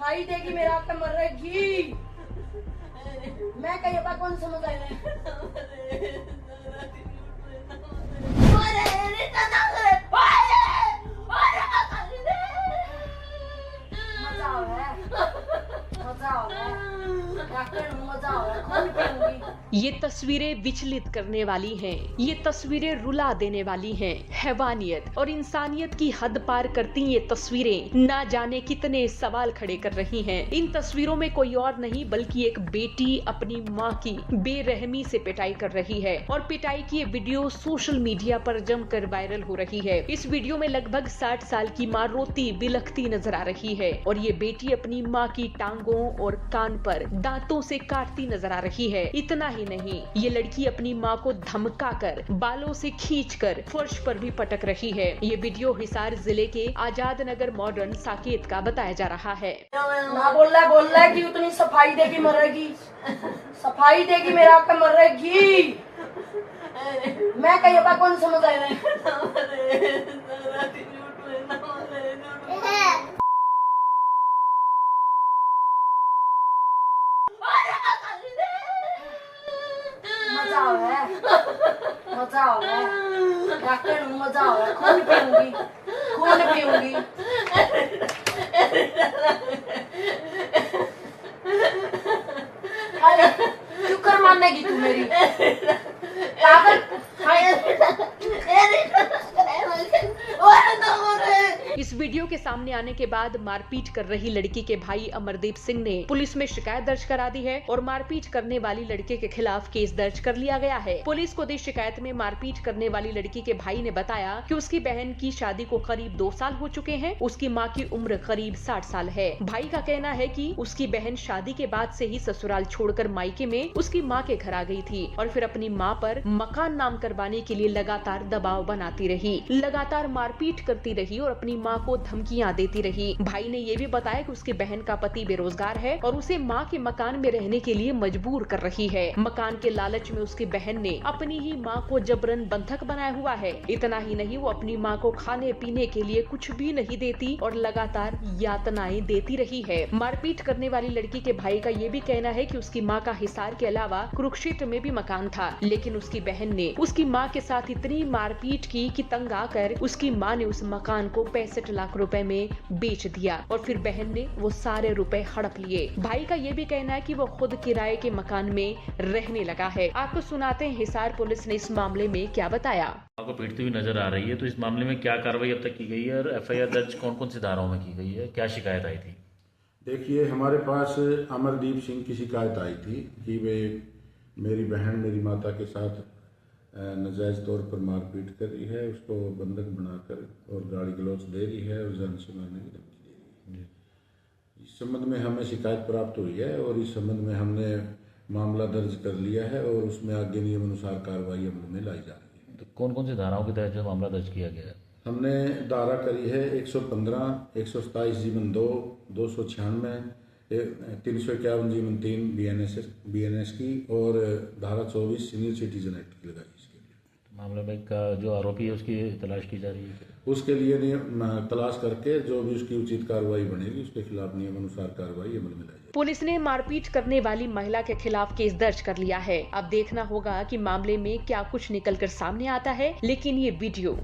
सफाई देगी मेरा हक मरेगी। मैं कहीं बात कौन समझ आए ये तस्वीरें विचलित करने वाली हैं। ये तस्वीरें रुला देने वाली हैं। हैवानियत और इंसानियत की हद पार करती ये तस्वीरें ना जाने कितने सवाल खड़े कर रही हैं। इन तस्वीरों में कोई और नहीं बल्कि एक बेटी अपनी माँ की बेरहमी से पिटाई कर रही है और पिटाई की ये वीडियो सोशल मीडिया पर जमकर वायरल हो रही है। इस वीडियो में लगभग 60 साल की माँ रोती बिलखती नजर आ रही है और ये बेटी अपनी माँ की टांगों और कान पर दांतों से काटती नजर आ रही है। इतना ही नहीं, ये लड़की अपनी माँ को धमकाकर बालों से खींचकर फर्श पर भी पटक रही है। ये वीडियो हिसार जिले के आजाद नगर मॉडर्न साकेत का बताया जा रहा है। ना बोल रहा है कि उतनी सफाई देगी मरेगी, सफाई देगी मेरा हक मरेगी। मैं कहीं बात कौन समझ आए मजा आ रहा है, मजा आ रहा है डॉक्टर, मजा आ रहा है। खून पीऊंगी, खून पीऊंगी। शुक्र मानेगी तू मेरी पागल। इस वीडियो के सामने आने के बाद मारपीट कर रही लड़की के भाई अमरदीप सिंह ने पुलिस में शिकायत दर्ज करा दी है और मारपीट करने वाली लड़के के खिलाफ केस दर्ज कर लिया गया है। पुलिस को दी शिकायत में मारपीट करने वाली लड़की के भाई ने बताया कि उसकी बहन की शादी को करीब 2 साल हो चुके हैं। उसकी माँ की उम्र करीब 60 साल है। भाई का कहना है कि उसकी बहन शादी के बाद से ही ससुराल छोड़कर मायके में उसकी माँ के घर आ गई थी और फिर अपनी माँ पर मकान नाम करवाने के लिए लगातार दबाव बनाती रही, लगातार मारपीट करती रही और अपनी माँ को धमकियां देती रही। भाई ने ये भी बताया कि उसकी बहन का पति बेरोजगार है और उसे माँ के मकान में रहने के लिए मजबूर कर रही है। मकान के लालच में उसकी बहन ने अपनी ही माँ को जबरन बंधक बनाया हुआ है। इतना ही नहीं, वो अपनी माँ को खाने पीने के लिए कुछ भी नहीं देती और लगातार यातनाएं देती रही है। मारपीट करने वाली लड़की के भाई का ये भी कहना है कि उसकी माँ का हिसार के अलावा कुरुक्षेत्र में भी मकान था, लेकिन उसकी बहन ने उसकी माँ के साथ इतनी मारपीट की कि तंग आकर उसकी माँ ने उस मकान को 65 लाख रुपए में बेच दिया और फिर बहन ने वो सारे रुपए हड़प लिए। भाई का ये भी कहना है कि वो खुद किराए के मकान में रहने लगा है। आपको सुनाते हैं हिसार पुलिस ने इस मामले में क्या बताया। आपको पीटती हुई नजर आ रही है, तो इस मामले में क्या कार्रवाई अब तक की गई है और एफआईआर दर्ज कौन कौन सी धाराओं में की गई है, क्या शिकायत आई थी? देखिए, हमारे पास अमरदीप सिंह की शिकायत आई थी कि वे मेरी बहन मेरी माता के साथ नाजायज़ तौर पर मारपीट कर रही है, उसको बंधक बनाकर और गाली गलौज दे रही है और जान से मारने की धमकी दे रही है। इस संबंध में हमें शिकायत प्राप्त हुई है और इस संबंध में हमने मामला दर्ज कर लिया है और उसमें आगे नियम अनुसार कार्रवाई अमल में लाई जा रही है। तो कौन कौन सी धाराओं के तहत जो मामला दर्ज किया गया है? हमने धारा करी है 115, 127 जीवन 2, 296, 351 जीवन 3 BNS की और धारा 24 सीनियर सिटीजन एक्ट की लगाई। इसके लिए मामले में का जो आरोपी है उसकी तलाश की जा रही है। उसके लिए तलाश करके जो भी उसकी उचित कार्रवाई बनेगी उसके खिलाफ नियम अनुसार कार्रवाई अमल में लाई जाएगी। पुलिस ने मारपीट करने वाली महिला के खिलाफ केस दर्ज कर लिया है। अब देखना होगा कि मामले में क्या कुछ निकलकर सामने आता है, लेकिन ये वीडियो